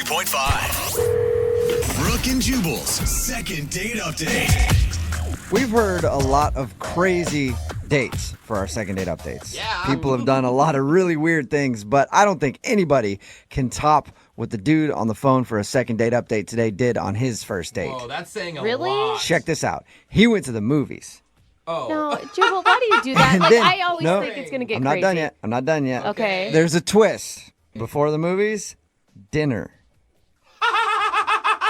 102.5. Brooke and Jubal's second date update. We've heard a lot of crazy dates for our second date updates. Yeah. People have done a lot of really weird things, but I don't think anybody can top what the dude on the phone for a second date update today did on his first date. Whoa, that's saying a Really? lot. Check this out. He went to the movies. Oh. No, Jubal, why do you do that? And Like, then- I always no, think it's going to get I'm not crazy. done yet. I'm not done yet. Okay. There's a twist. Before the movies, dinner.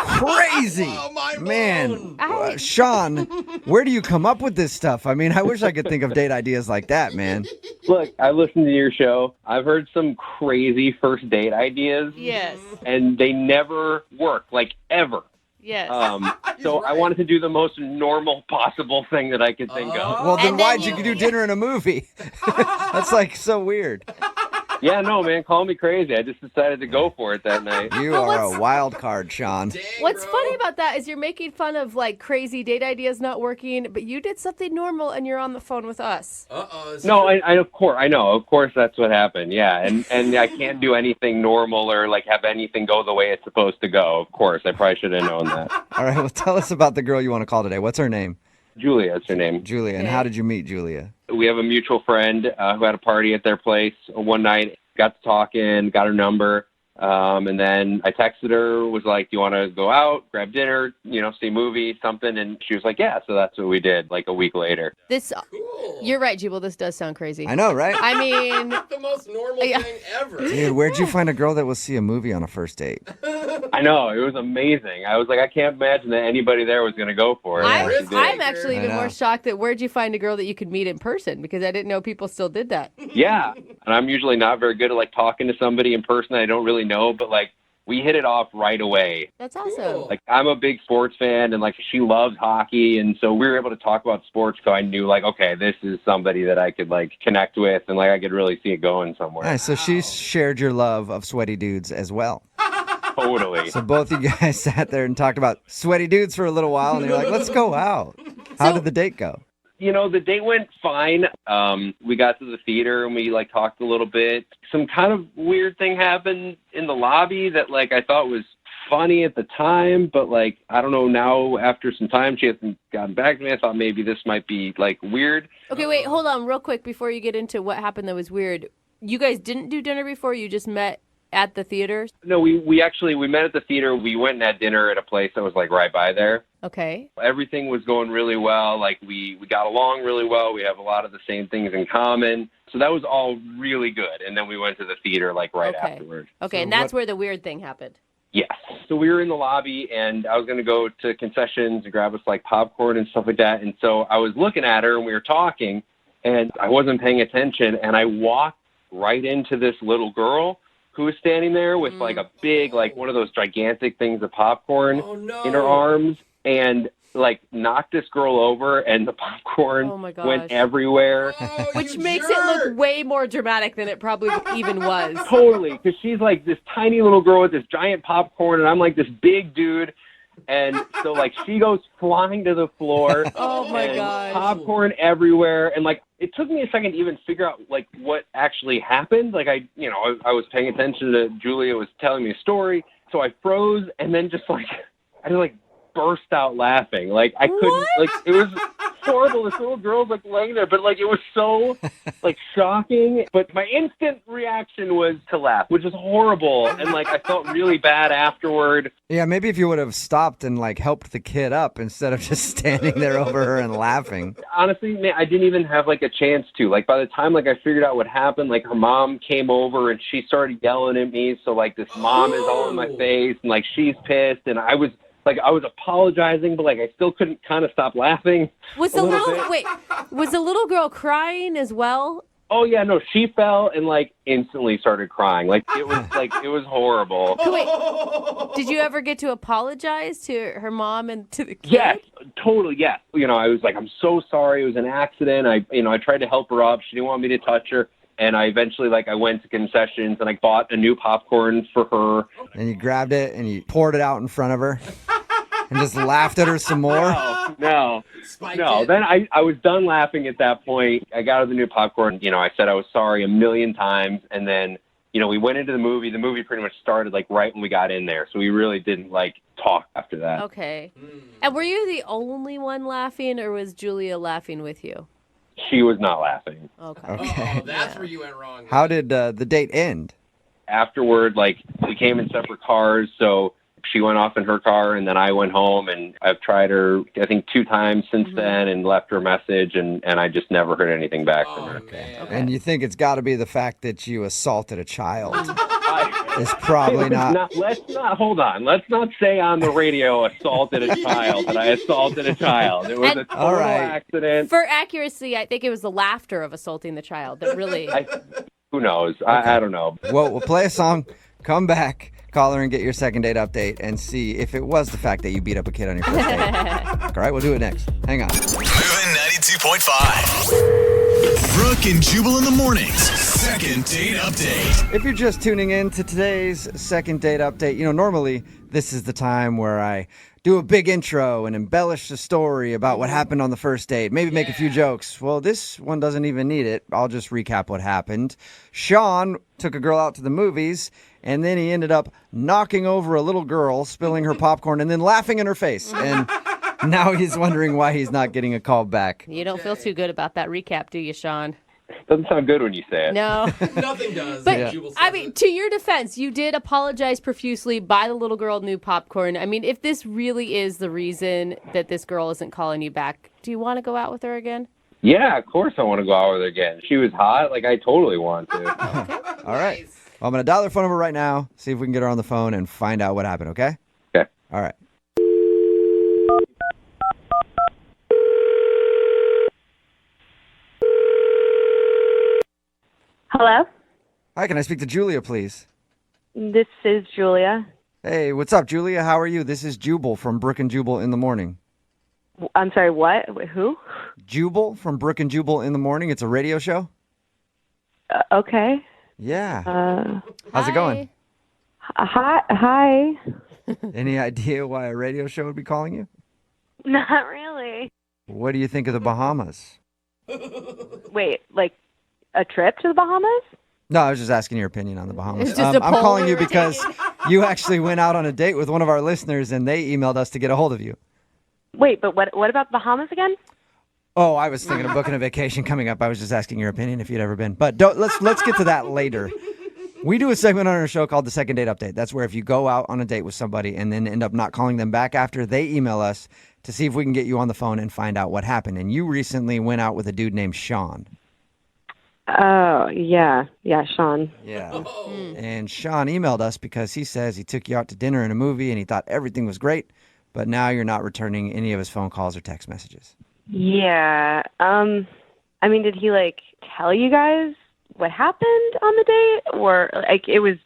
Crazy. Oh, mind Man, blown. Sean, where do you come up with this stuff? I mean, I wish I could think of date ideas like that, man. Look, I listened to your show. I've heard some crazy first date ideas, Yes. and they never work, like ever. Yes. So I wanted to do the most normal possible thing that I could think of. Well, then And then why'd you do dinner in a movie? That's like so weird. Yeah, no, man, call me crazy. I just decided to go for it that night. You But are what's- a wild card, Sean. Dang, What's bro. funny about that is you're making fun of like crazy date ideas not working, but you did something normal and you're on the phone with us. Uh-oh. No, I of course, I know. Of course, that's what happened. Yeah, and I can't do anything normal or like have anything go the way it's supposed to go. Of course, I probably should have known that. All right, well, tell us about the girl you want to call today. What's her name? Julia, that's her name. Julia. And Okay. how did you meet Julia? We have a mutual friend who had a party at their place one night. Got to talking, got her number, and then I texted her, was like, do you want to go out, grab dinner, see a movie, something? And she was like, yeah, so that's what we did like a week later. This, Cool. you're right, Jubal. This does sound crazy. I know, right? I mean, The most normal Yeah. thing ever. Dude, where'd you find a girl that will see a movie on a first date? I know, it was amazing. I was like, I can't imagine that anybody there was going to go for it. I'm, She did. I'm actually I even know. more shocked that where'd you find a girl that you could meet in person? Because I didn't know people still did that. Yeah, and I'm usually not very good at like talking to somebody in person I don't really know, but like we hit it off right away. That's awesome. Cool. Like I'm a big sports fan, and like she loves hockey, and so we were able to talk about sports. So I knew like, okay, this is somebody that I could like connect with, and like I could really see it going somewhere. Nice. So she shared your love of sweaty dudes as well. Totally. So both you guys sat there and talked about sweaty dudes for a little while, and you're like, let's go out. How did the date go? The date went fine. We got to the theater and we like talked a little bit. Some kind of weird thing happened in the lobby that like I thought was funny at the time, but like I don't know now after some time she hasn't gotten back to me. I thought maybe this might be like weird. Okay, wait, hold on real quick before you get into what happened that was weird. You guys didn't do dinner before? You just met at the theater? No, we met at the theater. We went and had dinner at a place that was like right by there. Okay. Everything was going really well. Like we got along really well. We have a lot of the same things in common. So that was all really good. And then we went to the theater like right Okay. afterwards. Okay, So and that's what- where the weird thing happened. Yes. So we were in the lobby and I was going to go to concessions and grab us like popcorn and stuff like that. And so I was looking at her and we were talking and I wasn't paying attention. And I walked right into this little girl who was standing there with like a big, like one of those gigantic things of popcorn Oh, no. in her arms and like knocked this girl over and the popcorn Oh, my gosh. went everywhere. Oh, Which you makes jerk. it look way more dramatic than it probably even was. Totally, because she's like this tiny little girl with this giant popcorn, and I'm like this big dude. And so, like, she goes flying to the floor. Oh, my and gosh. Popcorn everywhere. And, like, it took me a second to even figure out, like, what actually happened. Like, I was paying attention to Julia was telling me a story. So I froze and then just, like, I just, like, burst out laughing. Like, I couldn't, What? like, it was horrible. This little girl's, like, laying there. But, like, it was so, like, shocking. But my instant reaction was to laugh, which is horrible. And, like, I felt really bad afterward. Yeah, maybe if you would have stopped and like helped the kid up instead of just standing there over her and laughing. Honestly, man, I didn't even have like a chance to. Like by the time like I figured out what happened, like her mom came over and she started yelling at me. So like this mom is all in my face and like she's pissed and I was apologizing, but like I still couldn't kind of stop laughing. Was a the little little bit. was the little girl crying as well? Oh yeah, no, she fell and like instantly started crying. Like it was horrible. Did you ever get to apologize to her mom and to the kid? Yes, totally. Yes. I was like, I'm so sorry. It was an accident. I tried to help her up. She didn't want me to touch her. And I eventually, I went to concessions and I bought a new popcorn for her. And you grabbed it and you poured it out in front of her and just laughed at her some more. No. Spiked No, it. then I was done laughing at that point. I got her the new popcorn. I said I was sorry a million times. And then, we went into the movie. The movie pretty much started like right when we got in there. So we really didn't like talk after that. Okay. And were you the only one laughing, or was Julia laughing with you? She was not laughing. Okay. Okay. Oh, that's where you went wrong. How did the date end? Afterward, like, we came in separate cars, so she went off in her car, and then I went home, and I've tried her, I think, 2 times since then and left her a message, and I just never heard anything back from her. Man. And you think it's got to be the fact that you assaulted a child? It's probably not. Hold on. Let's not say on the radio assaulted a child, that I assaulted a child. It was a total All right. accident. For accuracy, I think it was the laughter of assaulting the child that really... Who knows? I don't know. Well, we'll play a song, come back, call her and get your second date update and see if it was the fact that you beat up a kid on your first date. All right, we'll do it next. Hang on. Moving 92.5. Brooke and Jubal in the mornings. Second date update. If you're just tuning in to today's second date update, normally this is the time where I do a big intro and embellish the story about what happened on the first date, maybe make a few jokes. Well, this one doesn't even need it. I'll just recap what happened. Sean took a girl out to the movies, and then he ended up knocking over a little girl, spilling her popcorn, and then laughing in her face. And now he's wondering why he's not getting a call back. You don't feel too good about that recap, do you, Sean? Doesn't sound good when you say it. No. Nothing does. But, Jubal says I mean, to your defense, you did apologize profusely, buy the little girl new popcorn. I mean, if this really is the reason that this girl isn't calling you back, do you want to go out with her again? Yeah, of course I want to go out with her again. She was hot. Like, I totally want to. All right. Well, I'm going to dial her phone number right now, see if we can get her on the phone and find out what happened, okay? Okay. All right. Hello? Hi, can I speak to Julia, please? This is Julia. Hey, what's up, Julia? How are you? This is Jubal from Brooke and Jubal in the Morning. I'm sorry, what? Who? Jubal from Brooke and Jubal in the Morning. It's a radio show. Okay. Yeah. How's it going? Hi. Any idea why a radio show would be calling you? Not really. What do you think of the Bahamas? Wait, like a trip to the Bahamas? No, I was just asking your opinion on the Bahamas. It's just a I'm poll calling you we were because you actually went out on a date with one of our listeners and they emailed us to get a hold of you. Wait, but what about the Bahamas again? Oh, I was thinking of booking a vacation coming up. I was just asking your opinion if you'd ever been. But let's get to that later. We do a segment on our show called the Second Date Update. That's where if you go out on a date with somebody and then end up not calling them back after, they email us to see if we can get you on the phone and find out what happened. And you recently went out with a dude named Sean. Oh, yeah, Sean. Yeah. And Sean emailed us because he says he took you out to dinner and a movie and he thought everything was great, but now you're not returning any of his phone calls or text messages. Yeah. I mean, did he like tell you guys what happened on the date, or like it was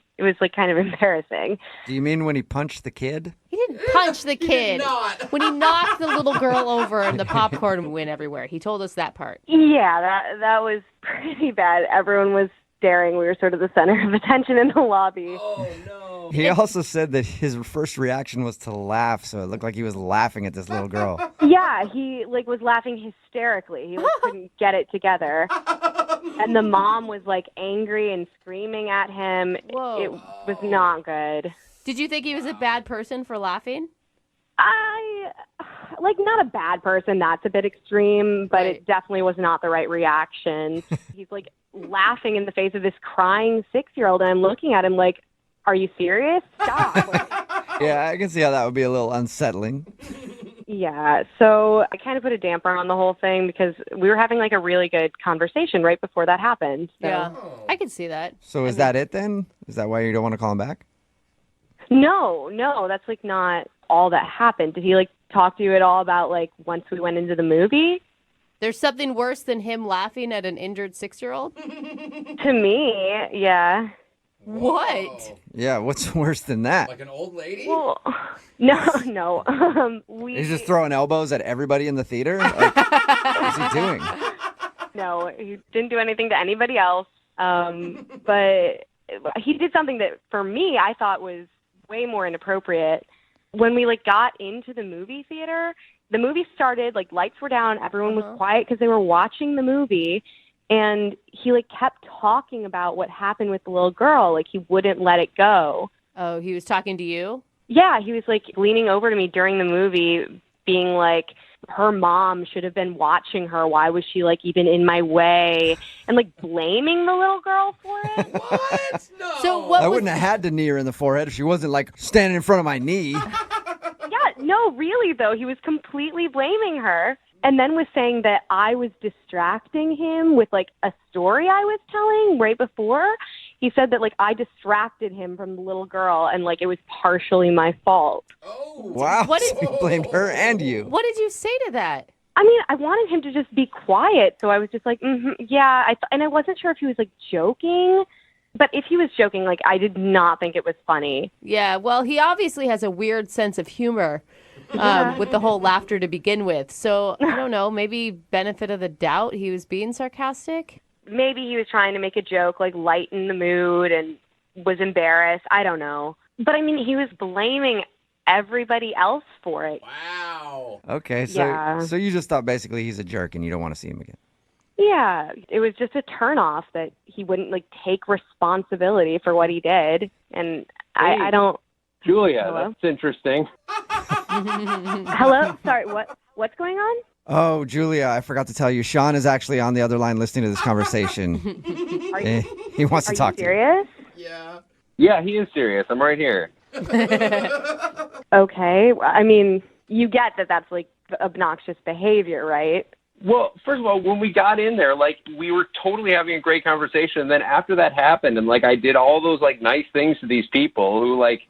like kind of embarrassing? Do you mean when he punched the kid? He didn't punch the kid. not. When he knocked the little girl over and the popcorn went everywhere. He told us that part. Yeah, that was pretty bad. Everyone was staring. We were sort of the center of attention in the lobby. Oh, no. He also said that his first reaction was to laugh, so it looked like he was laughing at this little girl. Yeah, he like was laughing hysterically. He like, couldn't get it together. And the mom was like angry and screaming at him. Whoa. It was not good. Did you think he was a bad person for laughing? Like not a bad person, that's a bit extreme, but Right. it definitely was not the right reaction. He's like laughing in the face of this crying 6-year-old, and I'm looking at him like, are you serious? Stop. Yeah, I can see how that would be a little unsettling. Yeah, so I kind of put a damper on the whole thing because we were having like a really good conversation right before that happened. So. Yeah. I could see that. So is that it then? Is that why you don't want to call him back? No, that's like not all that happened. Did he like talk to you at all about like once we went into the movie? There's something worse than him laughing at an injured 6-year-old? To me, yeah. What? Yeah, what's worse than that? Like an old lady? Well, no. He's just throwing elbows at everybody in the theater? Like, what's he doing? No, he didn't do anything to anybody else. But he did something that, for me, I thought was way more inappropriate. When we like got into the movie theater, the movie started, like lights were down, everyone was quiet because they were watching the movie. And he like kept talking about what happened with the little girl. Like he wouldn't let it go. Oh, he was talking to you? Yeah, he was like leaning over to me during the movie being like, her mom should have been watching her. Why was she like even in my way? And like blaming the little girl for it. What? No. So what I was wouldn't have had to knee her in the forehead if she wasn't like standing in front of my knee. Yeah, no, really though. He was completely blaming her. And then was saying that I was distracting him with like a story I was telling right before. He said that like I distracted him from the little girl and like it was partially my fault. Oh. Wow. What did- So he blamed her and you. What did you say to that? I mean, I wanted him to just be quiet. So I was just like, yeah. And I wasn't sure if he was like joking. But if he was joking, like I did not think it was funny. Yeah, well, he obviously has a weird sense of humor with the whole laughter to begin with. So, I don't know, maybe benefit of the doubt, he was being sarcastic? Maybe he was trying to make a joke, like lighten the mood and was embarrassed. I don't know. But I mean, he was blaming everybody else for it. Wow. Okay, so Yeah. so you just thought basically he's a jerk and you don't want to see him again. Yeah, it was just a turnoff that he wouldn't like take responsibility for what he did. And I don't. Julia, Hello? that's interesting. Hello? Sorry, what's going on? Oh, Julia, I forgot to tell you, Sean is actually on the other line listening to this conversation. Are Eh, you, he wants are to talk you to you. serious? Yeah. Yeah, he is serious. I'm right here. Okay. Well, I mean, you get that that's like obnoxious behavior, right? Well, first of all, when we got in there, like, we were totally having a great conversation. And then after that happened, and, like, I did all those, like, nice things to these people who, like,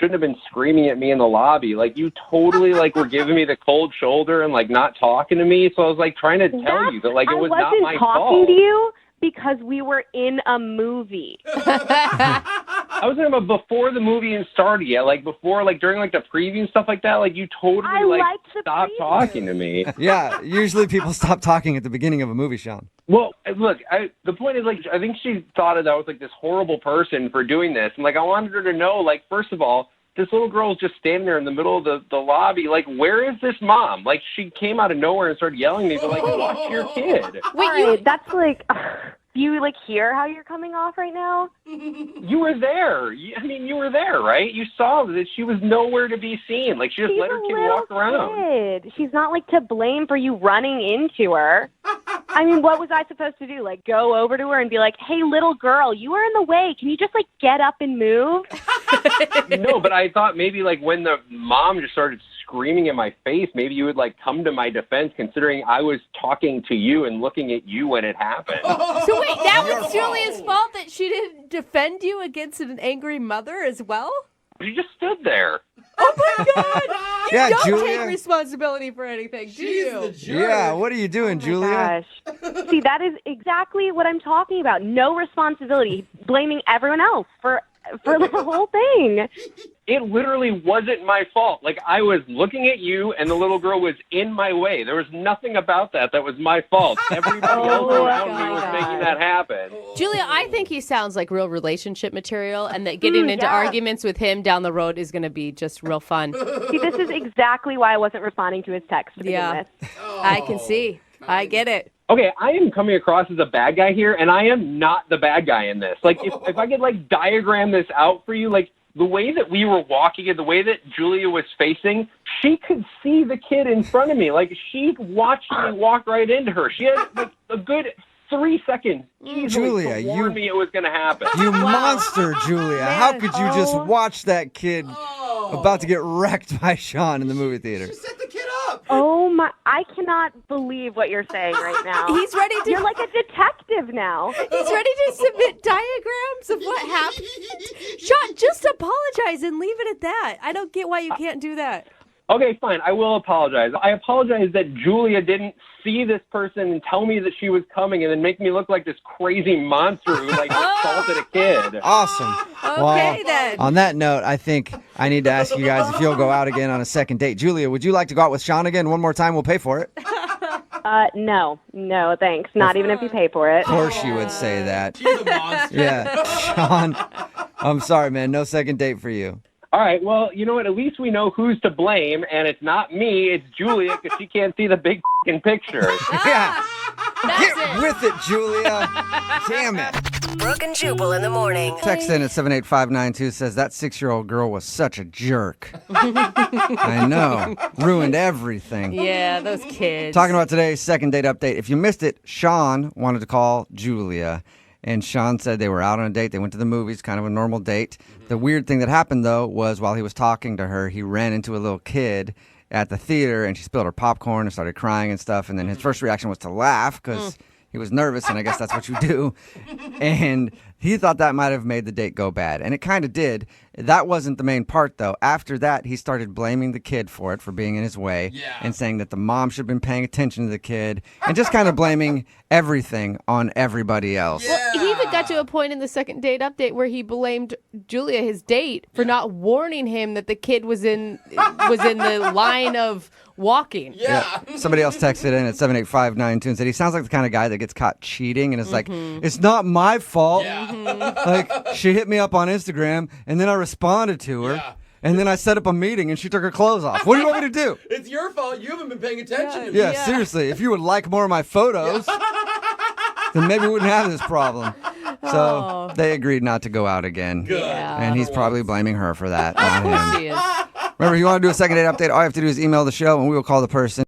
shouldn't have been screaming at me in the lobby. Like, you totally, like, were giving me the cold shoulder and, like, not talking to me. So I was, like, trying to tell you that, like, it was not my I wasn't talking fault. to you because we were in a movie. I was talking about before the movie even started yet. Like, before, like, during, like, the preview and stuff like that. Like, you totally, I like, liked the stopped preview. talking to me. Yeah, usually people stop talking at the beginning of a movie, Sean. Well, look, the point is, like, I think she thought that I was, like, this horrible person for doing this. And, like, I wanted her to know, like, first of all, this little girl is just standing there in the middle of the lobby. Like, where is this mom? Like, she came out of nowhere and started yelling at me, but, like, watch your kid. All right, that's like, do you like hear how you're coming off right now? You were there. I mean, you were there, right? You saw that she was nowhere to be seen. Like, she just She's let her a kid little walk around. kid. She's not like to blame for you running into her. I mean, what was I supposed to do? Like, go over to her and be like, hey, little girl, you are in the way. Can you just, like, get up and move? No, but I thought maybe, like, when the mom just started screaming in my face, maybe you would, like, come to my defense, considering I was talking to you and looking at you when it happened. So wait, that was Julia's fault that she didn't defend you against an angry mother as well? She just stood there. Oh my God! You Yeah, don't Julia. take responsibility for anything, do She's you? the jerk. Yeah, what are you doing, Julia? Gosh. See, that is exactly what I'm talking about. No responsibility, blaming everyone else for the whole thing. It literally wasn't my fault. Like, I was looking at you, and the little girl was in my way. There was nothing about that was my fault. Everybody else Oh, around me my was God. making that happen. Julia, I think he sounds like real relationship material, and that getting into yeah. arguments with him down the road is going to be just real fun. See, this is exactly why I wasn't responding to his text to begin Yeah. with. I can see. I get it. Okay, I am coming across as a bad guy here, and I am not the bad guy in this. Like, if I could, like, diagram this out for you, like, the way that we were walking and the way that Julia was facing, she could see the kid in front of me. Like, she watched me walk right into her. She had, like, a good 3 seconds easily Julia, to warn me it was going to happen. You monster, Julia. How Man. could you just Oh. watch that kid about to get wrecked by Sean in the movie theater? She set the kid up. Oh my, I cannot believe what you're saying right now. He's ready to. You're like a detective now. He's ready to submit diagrams of what happened. Sean, just apologize and leave it at that. I don't get why you can't do that. Okay, fine. I will apologize. I apologize that Julia didn't see this person and tell me that she was coming and then make me look like this crazy monster who, like, assaulted a kid. Awesome. Okay, then. On that note, I think I need to ask you guys if you'll go out again on a second date. Julia, would you like to go out with Sean again one more time? We'll pay for it. No, thanks. Not even if you pay for it. Of course you would say that. She's a monster. Yeah, Sean, I'm sorry, man. No second date for you. All right, well, you know what? At least we know who's to blame, and it's not me. It's Julia, because she can't see the big f***ing picture. Yeah. That's it. With it, Julia. Damn it. Brooke and Jubal in the morning. Text in at 78592 says that 6-year-old girl was such a jerk. I know. Ruined everything. Yeah, those kids. Talking about today's second date update. If you missed it, Sean wanted to call Julia. And Sean said they were out on a date. They went to the movies, kind of a normal date. The weird thing that happened, though, was while he was talking to her, he ran into a little kid at the theater, and she spilled her popcorn and started crying and stuff. And then his first reaction was to laugh because he was nervous, and I guess that's what you do. And he thought that might have made the date go bad, and it kind of did. That wasn't the main part, though. After that, he started blaming the kid for it, for being in his way, and saying that the mom should have been paying attention to the kid, and just kind of blaming everything on everody else. Well, he even got to a point in the second date update where he blamed Julia, his date, for not warning him that the kid was in the line of walking. Yeah. Somebody else texted in at 78592 and said he sounds like the kind of guy that gets caught cheating and is like, it's not my fault. Yeah. Like, she hit me up on Instagram, and then I responded to her. Yeah. And then I set up a meeting, and she took her clothes off. What do you want me to do? It's your fault. You haven't been paying attention to me. Yeah, seriously. If you would like more of my photos, then maybe we wouldn't have this problem. So they agreed not to go out again. Good. Yeah. And he's probably blaming her for that, not him. She is. Remember, if you want to do a second date update, all you have to do is email the show, and we will call the person.